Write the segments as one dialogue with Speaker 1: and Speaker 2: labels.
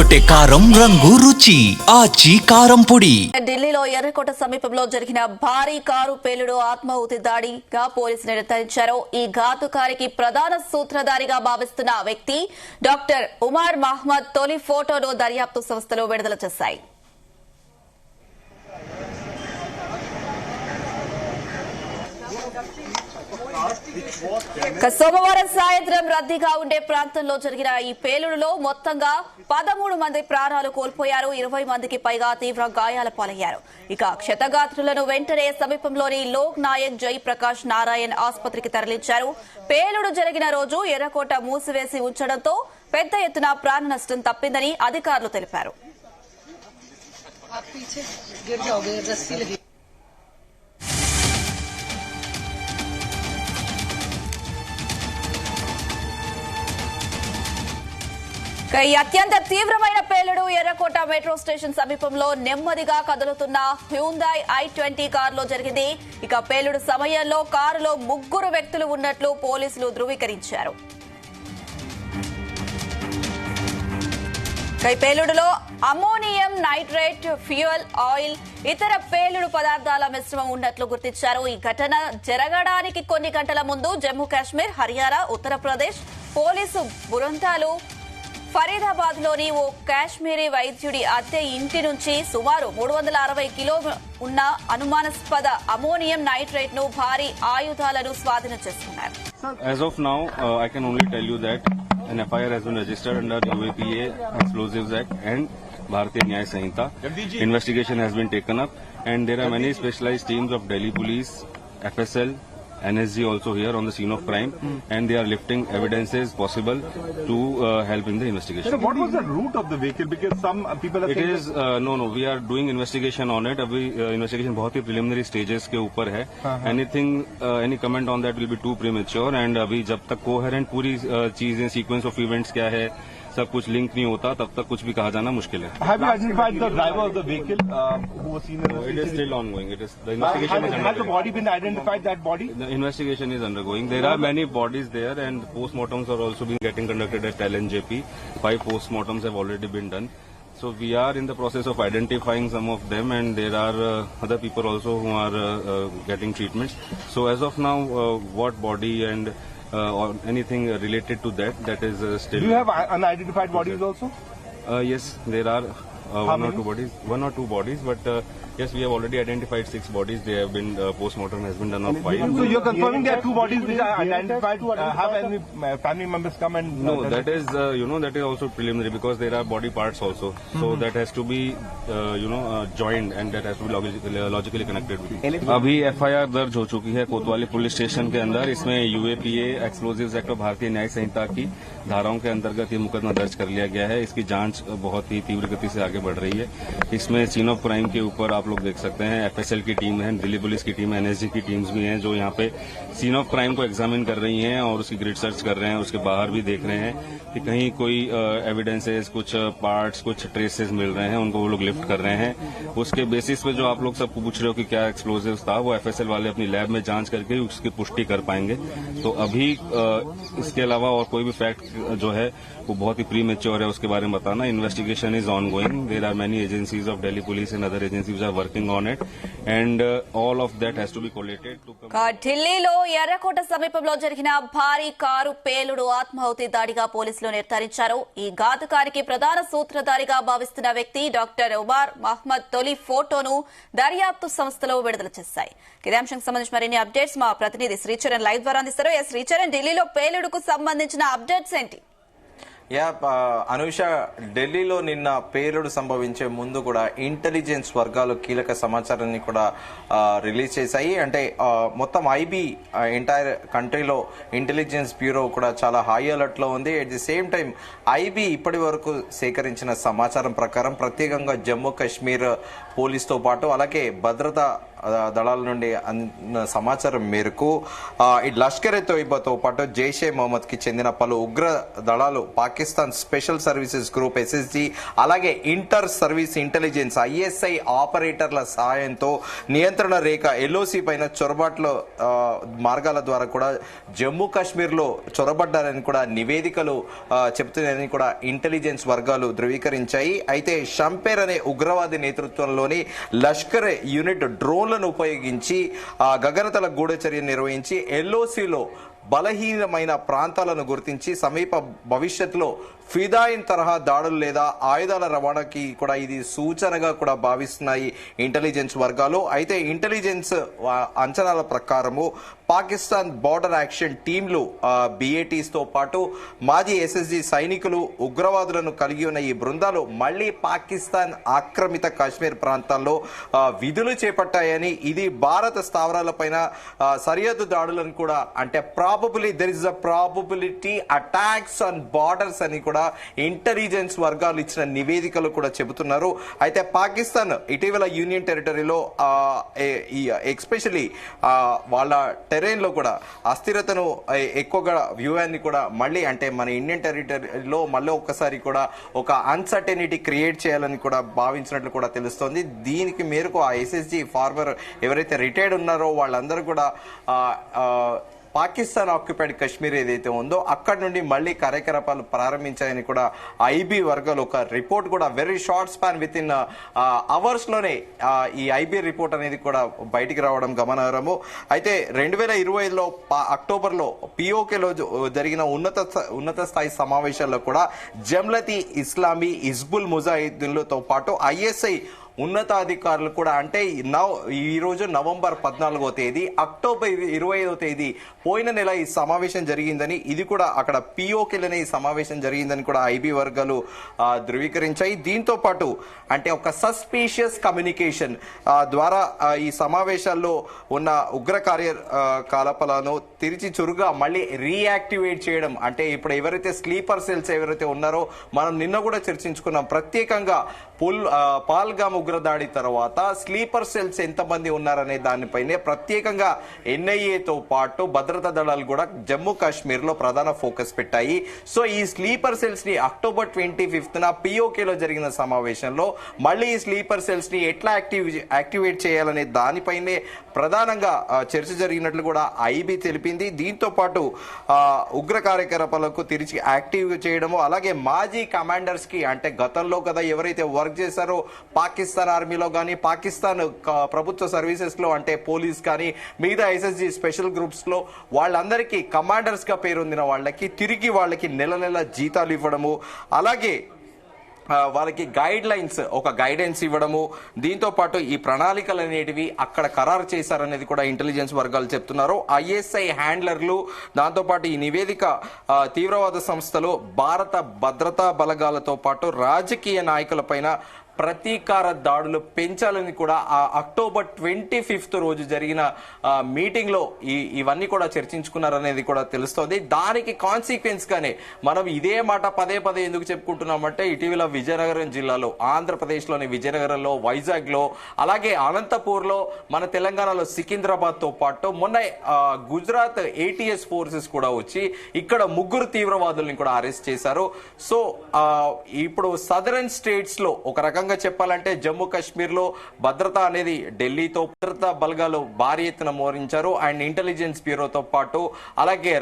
Speaker 1: అదరగొట్టే కారం రంగు రుచి ఆచి కారం పొడి.
Speaker 2: ఢిల్లీలో ఎర్రకోట సమీపంలో జరిగిన భారీ కారు పేలుడు ఆత్మాహుతి దాడిగా పోలీసులు నిర్ధారించారు. ఈ ఘాతుకారికి ప్రధాన సూత్రధారిగా భావిస్తున్న వ్యక్తి డాక్టర్ ఉమర్ మహ్మద్ తొలి ఫోటోను దర్యాప్తు సంస్థలు విడుదల చేశాయి. సోమవారం సాయంత్రం రద్దీగా ఉండే ప్రాంతంలో జరిగిన ఈ పేలుడులో మొత్తంగా 13 మంది ప్రాణాలు కోల్పోయారు. 20 మందికి పైగా తీవ్ర గాయాల పాలయ్యారు. ఇక క్షతగాత్రులను వెంటనే సమీపంలోని లోక్ నాయక్ జయప్రకాష్ నారాయణ్ ఆసుపత్రికి తరలించారు. పేలుడు జరిగిన రోజు ఎర్రకోట మూసివేసి ఉంచడంతో పెద్ద ఎత్తున ప్రాణ నష్టం తప్పిందని అధికారులు తెలిపారు. ఈ అత్యంత తీవ్రమైన పేలుడు ఎర్రకోట మెట్రో స్టేషన్ సమీపంలో నెమ్మదిగా కదులుతున్న హ్యూందాయ్ i20 కారులో జరిగింది. ఇక పేలుడు సమయంలో కారులో 3 వ్యక్తులు ఉన్నట్లు పోలీసులు ధృవీకరించారు. ఈ పేలుడులో అమోనియం నైట్రేట్, ఫ్యూయల్ ఆయిల్, ఇతర పేలుడు పదార్థాల మిశ్రమం ఉన్నట్లు గుర్తించారు. ఈ ఘటన జరగడానికి కొన్ని గంటల ముందు జమ్మూ కాశ్మీర్, హర్యానా, ఉత్తరప్రదేశ్ పోలీసు బృందాలు ఫరీదాబాద్ లోని ఓ కాశ్మీరీ వైద్యుడి అద్దె ఇంటి నుంచి సుమారు 360 కిలో ఉన్న అనుమానాస్పద అమోనియం నైట్రేట్ ను భారీ ఆయుధాలను స్వాధీనం చేసుకున్నారు.
Speaker 3: As of now, I can only tell you that an FIR has been registered under UAPA Explosives Act and Bharatiya Nyaya Sanhita. Investigation has been taken up and there are many specialized teams of Delhi Police, FSL, NSG also here on the scene of crime and they are lifting evidences possible to help in the investigation.
Speaker 4: What was the route of the vehicle? Because some people are saying
Speaker 3: it is no we are doing investigation on it. Abhi investigation बहुत ही preliminary stages के ऊपर है. Anything any comment on that will be too premature and अभी जब तक coherent पूरी चीजें sequence of events क्या है सब कुछ लिंक नहीं होता तब तक कुछ भी कहा जाना मुश्किल है.
Speaker 4: Have you identified the driver of the vehicle who was seen in the
Speaker 3: It is still ongoing. It is the investigation is
Speaker 4: Has the body been identified? That body?
Speaker 3: The investigation is undergoing. There are many bodies there and postmortems are also being getting conducted at LNJP. 5 postmortems have already been done. So we are in the process of identifying some of them and there are other people also who are getting treatments. So as of now, what body and or anything related to that is still.
Speaker 4: Do you have unidentified bodies also?
Speaker 3: Yes, there are one or two bodies, but yes, we have already identified 6 bodies. They have been postmortem has been done of 5.
Speaker 4: So you're confirming there are 2 bodies which are identified. Have any family members come and?
Speaker 3: No, that is that is also preliminary because there are body parts also. So that has to be joined and that has to be logically connected with it. अभी FIR दर्ज हो चुकी है कोतवाली police station के अंदर. इसमें UAPA explosives act और भारतीय न्याय संहिता की धाराओं के अंतर्गत ये मुकदमा दर्ज कर लिया गया है. इसकी जांच बहुत ही तीव्र गति से आगे बढ़ रही है. इसमें सीन ऑफ क्राइम के ऊपर आप लोग देख सकते हैं FSL की टीम है, दिल्ली पुलिस की टीम है, NSG की टीम्स भी हैं जो यहाँ पे सीन ऑफ क्राइम को एग्जामिन कर रही हैं और उसकी ग्रिड सर्च कर रहे हैं. उसके बाहर भी देख रहे हैं कि कहीं कोई एविडेंसेस, कुछ पार्ट्स, कुछ ट्रेसेस मिल रहे हैं, उनको वो लोग लिफ्ट कर रहे हैं. उसके बेसिस पे जो आप लोग सबको पूछ रहे हो कि क्या एक्सप्लोजिव्स था, वो FSL वाले अपनी लैब में जांच करके उसकी पुष्टि कर पाएंगे. तो अभी इसके अलावा और कोई भी फैक्ट जो है वो बहुत ही प्रीमेच्योर है उसके बारे में बताना. Investigation is ongoing. There are many agencies of Delhi police and other agencies are working on it and all of that has to be collated to come.
Speaker 2: ఢిల్లీలో ఎర్రకోట సమీపంలో జరిగిన భారీ కారు పేలుడు ఆత్మాహుతి దాడిగా పోలీసులు నిర్ధారించారు. ఈ ఘాతుకారికి ప్రధాన సూత్రధారిగా భావిస్తున్న వ్యక్తి డాక్టర్ ఉమర్ మహ్మద్ తొలి ఫోటోను దర్యాప్తు సంస్థలు విడుదల చేశాయి. ఇదే అంశానికి సంబంధించి మరిన్ని అప్డేట్స్ మా ప్రతినిధి శ్రీచరణ్ లైవ్ ద్వారా అందిస్తారు. శ్రీచరణ్, ఢిల్లీలో పేలుడుకు సంబంధించిన అప్డేట్స్ ఏంటి?
Speaker 5: అనూష, ఢిల్లీలో నిన్న పేలుడు సంభవించే ముందు కూడా ఇంటెలిజెన్స్ వర్గాలు కీలక సమాచారాన్ని కూడా రిలీజ్ చేశాయి. అంటే మొత్తం ఐబీ ఎంటైర్ కంట్రీలో ఇంటెలిజెన్స్ బ్యూరో కూడా చాలా హై అలర్ట్ లో ఉంది. At the same time IB ఇప్పటి వరకు సేకరించిన సమాచారం ప్రకారం ప్రత్యేకంగా జమ్మూ కాశ్మీర్ పోలీసుతో పాటు అలాగే భద్రతా దళాల నుండి అందిన సమాచారం మేరకు లష్కర్-e-తోయిబాతో పాటు జైషే మహమ్మద్ కి చెందిన పలు ఉగ్ర దళాలు Pakistan Pakistan special services group SSG అలాగే ఇంటర్ సర్వీస్ ఇంటెలిజెన్స్ ISI ఆపరేటర్ల సహాయంతో నియంత్రణ రేఖ LOC పైన చొరబాట్ల మార్గాల ద్వారా కూడా జమ్మూ కాశ్మీర్ లో చొరబడ్డారని కూడా నివేదికలు చెబుతున్నాయని కూడా ఇంటెలిజెన్స్ వర్గాలు ధృవీకరించాయి. అయితే షంపేర్ అనే ఉగ్రవాది నేతృత్వంలోని లష్కర్ యూనిట్ డ్రోన్లను ఉపయోగించి గగనతల గూఢచర్య నిర్వహించి LOCలో బలహీనమైన ప్రాంతాలను గుర్తించి సమీప భవిష్యత్తులో ఫిదాయిన్ తరహా దాడులు లేదా ఆయుధాల రవాణాకి కూడా ఇది సూచనగా కూడా భావిస్తున్నాయి ఇంటెలిజెన్స్ వర్గాలు. అయితే ఇంటెలిజెన్స్ అంచనాల ప్రకారము పాకిస్తాన్ బార్డర్ యాక్షన్ టీంలు BATs తో పాటు మాజీ SSG సైనికులు ఉగ్రవాదులను కలిగి ఉన్న ఈ బృందాలు మళ్లీ పాకిస్తాన్ ఆక్రమిత కాశ్మీర్ ప్రాంతాల్లో విధులు చేపట్టాయని, ఇది భారత స్థావరాలపైన సరిహద్దు దాడులను కూడా అంటే there is a probability attacks on borders అని కూడా ఇంటెలిజెన్స్ వర్గాలు ఇచ్చిన నివేదికలు కూడా చెబుతున్నారు. అయితే పాకిస్తాన్ ఇటీవల యూనియన్ టెరిటరీలో ఎస్పెషలీ వాళ్ళ టెరైన్ లో కూడా అస్థిరతను ఎక్కువగా వ్యూహాన్ని కూడా మళ్ళీ అంటే మన ఇండియన్ టెరిటరీలో మళ్ళీ ఒక్కసారి కూడా ఒక అన్సర్టెనిటీ క్రియేట్ చేయాలని కూడా భావించినట్లు కూడా తెలుస్తోంది. దీనికి మేరకు ఆ SSG ఫార్మర్ ఎవరైతే రిటైర్డ్ ఉన్నారో వాళ్ళందరూ కూడా పాకిస్తాన్ ఆక్యుపైడ్ కాశ్మీర్ ఏదైతే ఉందో అక్కడ నుండి మళ్లీ కార్యకలాపాలు ప్రారంభించాయని కూడా IB వర్గాలు ఒక రిపోర్ట్ కూడా very short span with in hours లోనే ఈ IB రిపోర్ట్ అనేది కూడా బయటికి రావడం గమనార్హము. అయితే 2025లో అక్టోబర్లో POKలో జరిగిన ఉన్నత స్థాయి సమావేశాల్లో కూడా జమ్లత్ ఇస్లామీ హిజ్బుల్ ముజాహిద్దీన్లతో పాటు ISI ఉన్నతాధికారులు కూడా అంటే ఈ రోజు నవంబర్ 14వ తేదీ అక్టోబర్ 25వ తేదీ పోయిన నెల ఈ సమావేశం జరిగిందని, ఇది కూడా అక్కడ POKలోనే ఈ సమావేశం జరిగిందని కూడా IB వర్గాలు ధృవీకరించాయి. దీంతో పాటు అంటే ఒక సస్పీషియస్ కమ్యూనికేషన్ ద్వారా ఈ సమావేశాల్లో ఉన్న ఉగ్ర కార్యకలాపాలను తిరిచి చురుగా మళ్ళీ రీయాక్టివేట్ చేయడం, అంటే ఇప్పుడు ఎవరైతే స్లీపర్ సెల్స్ ఎవరైతే ఉన్నారో మనం నిన్న కూడా చర్చించుకున్నాం, ప్రత్యేకంగా పాల్గామ్ ఉగ్రదాడి తర్వాత స్లీపర్ సెల్స్ ఎంతమంది ఉన్నారనే దానిపైనే ప్రత్యేకంగా NIAతో పాటు భద్రతా దళాలు కూడా జమ్మూ కాశ్మీర్ లో ప్రధాన ఫోకస్ పెట్టాయి. సో ఈ స్లీపర్ సెల్స్ ని అక్టోబర్ 25న POKలో జరిగిన సమావేశంలో మళ్ళీ ఈ స్లీపర్ సెల్స్ ని ఎట్లా యాక్టివేట్ చేయాలనే దానిపైనే ప్రధానంగా చర్చ జరిగినట్లు కూడా IB తెలిపింది. దీంతో పాటు ఉగ్ర కార్యకలాపాలకు తిరిగి యాక్టివ్ చేయడము, అలాగే మాజీ కమాండర్స్ కి అంటే గతంలో కదా ఎవరైతే వర్క్ చేశారో పాకిస్తాన్ ఆర్మీలో కానీ పాకిస్తాన్ ప్రభుత్వ సర్వీసెస్ లో అంటే పోలీస్ కానీ మిగతా SSG స్పెషల్ గ్రూప్స్ లో వాళ్ళందరికీ కమాండర్స్ గా పేరొందిన వాళ్ళకి తిరిగి వాళ్ళకి నెల జీతాలు ఇవ్వడము, అలాగే వాళ్ళకి గైడ్ లైన్స్ ఒక గైడెన్స్ ఇవ్వడము, దీంతో పాటు ఈ ప్రణాళికలు అనేటివి అక్కడ ఖరారు చేశారనేది కూడా ఇంటెలిజెన్స్ వర్గాలు చెప్తున్నారు. ISI హ్యాండ్లర్లు దాంతో పాటు ఈ నివేదిక తీవ్రవాద సంస్థలు భారత భద్రతా బలగాలతో పాటు రాజకీయ నాయకులపైన ప్రతీకార దాడులు పెంచాలని కూడా అక్టోబర్ 25th రోజు జరిగిన మీటింగ్ లో ఇవన్నీ కూడా చర్చించుకున్నారనేది కూడా తెలుస్తోంది. దానికి కాన్సిక్వెన్స్ గానే మనం ఇదే మాట పదే ఎందుకు చెప్పుకుంటున్నామంటే ఇటీవల విజయనగరం జిల్లాలో, ఆంధ్రప్రదేశ్ లోని విజయనగరంలో, వైజాగ్ లో, అలాగే అనంతపూర్ లో, మన తెలంగాణలో సికింద్రాబాద్ తో పాటు మొన్న గుజరాత్ ATS ఫోర్సెస్ కూడా వచ్చి ఇక్కడ 3 తీవ్రవాదుల్ని కూడా అరెస్ట్ చేశారు. సో ఇప్పుడు సదరన్ స్టేట్స్ లో ఒక రకంగా చెప్పాలంటే జమ్మూ కాశ్మీర్ లో భద్రత అనేది ఢిల్లీతో భద్రతా బలగాలు భారీ ఎత్తున మోహరించారు. అండ్ ఇంటెలిజెన్స్ బ్యూరోతో పాటు అలాగే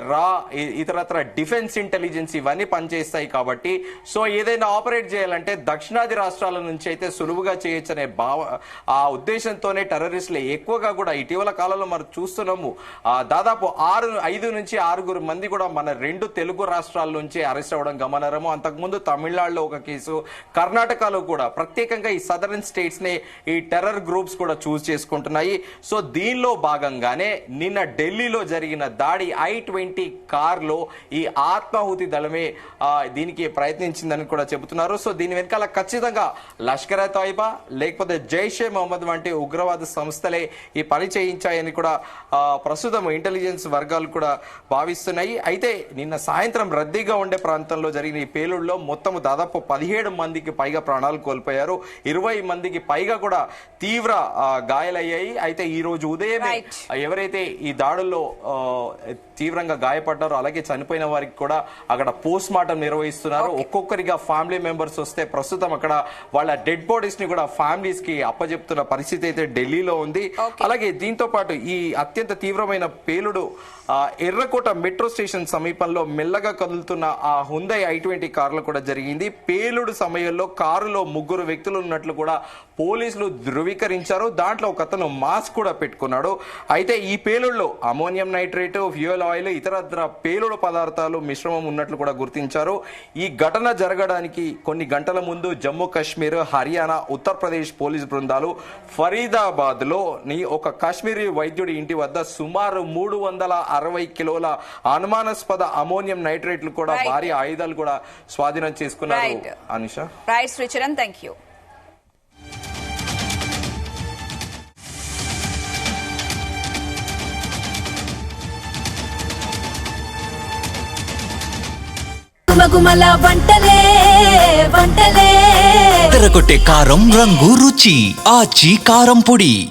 Speaker 5: ఇతరత్ర డిఫెన్స్ ఇంటెలిజెన్స్ ఇవన్నీ పనిచేస్తాయి కాబట్టి సో ఏదైనా ఆపరేట్ చేయాలంటే దక్షిణాది రాష్ట్రాల నుంచి అయితే సులువుగా చేయొచ్చనే ఆ ఉద్దేశంతోనే టెర్రరిస్టులు ఎక్కువగా కూడా ఇటీవల కాలంలో మనం చూస్తున్నాము. దాదాపు 5 నుంచి 6 మంది కూడా మన 2 తెలుగు రాష్ట్రాల నుంచి అరెస్ట్ అవ్వడం గమనార్హము. అంతకుముందు తమిళనాడులో ఒక కేసు, కర్ణాటకలో కూడా ప్రత్యేకంగా ఈ సదరన్ స్టేట్స్ ని ఈ టెర్రర్ గ్రూప్స్ కూడా చూస్ చేసుకుంటున్నాయి. సో దీనిలో భాగంగానే నిన్న ఢిల్లీలో జరిగిన దాడి I-20 కార్ లో ఈ ఆత్మాహుతి దళమే దీనికి ప్రయత్నించిందని కూడా చెబుతున్నారు. సో దీని వెనకాల ఖచ్చితంగా లష్కర్ ఎ తోయిబా లేకపోతే జైషే మహమ్మద్ వంటి ఉగ్రవాద సంస్థలే ఈ పని చేయించాయని కూడా ప్రస్తుతం ఇంటెలిజెన్స్ వర్గాలు కూడా భావిస్తున్నాయి. అయితే నిన్న సాయంత్రం రద్దీగా ఉండే ప్రాంతంలో జరిగిన ఈ పేలుడులో మొత్తం దాదాపు 17 మందికి పైగా ప్రాణాలు కోల్పోయారు. చనిపోయారు. 20 మందికి పైగా కూడా తీవ్ర గాయాలయ్యాయి. అయితే ఈ రోజు ఉదయమే ఎవరైతే ఈ దాడుల్లో తీవ్రంగా గాయపడ్డారో అలాగే చనిపోయిన వారికి కూడా అక్కడ పోస్ట్ మార్టం నిర్వహిస్తున్నారు. ఒక్కొక్కరిగా ఫ్యామిలీ మెంబర్స్ వస్తే ప్రస్తుతం అక్కడ వాళ్ళ డెడ్ బాడీస్ ని కూడా ఫ్యామిలీస్ కి అప్పజెప్తున్న పరిస్థితి అయితే ఢిల్లీలో ఉంది. అలాగే దీంతో పాటు ఈ అత్యంత తీవ్రమైన పేలుడు ఎర్రకోట మెట్రో స్టేషన్ సమీపంలో మెల్లగా కదులుతున్న ఆ హుందై i20 కారులో కూడా జరిగింది. పేలుడు సమయంలో కారులో 3 వ్యక్తులు ఉన్నట్లు కూడా పోలీసులు ధృవీకరించారు. దాంట్లో ఒక అతను మాస్క్ కూడా పెట్టుకున్నాడు. అయితే ఈ పేలుడులో అమోనియం నైట్రేట్, ఫ్యూయల్ ఆయిల్, ఇతరత్ర పేలుడు పదార్థాలు మిశ్రమం ఉన్నట్లు కూడా గుర్తించారు. ఈ ఘటన జరగడానికి కొన్ని గంటల ముందు జమ్మూ కాశ్మీర్, హర్యానా, ఉత్తరప్రదేశ్ పోలీస్ బృందాలు ఫరీదాబాద్ లో ఒక కాశ్మీరీ వైద్యుడి ఇంటి వద్ద సుమారు 360 కిలోల అనుమానాస్పద అమోనియం నైట్రేట్లు కూడా భారీ ఆయుధాలు కూడా స్వాధీనం చేసుకున్నారు. Anisha
Speaker 2: right Sricharan, thank you.
Speaker 6: గుమగుమల వంటలే వంటలే
Speaker 1: తెరకొట్టే కారం రంగు రుచి ఆచి కారం పొడి.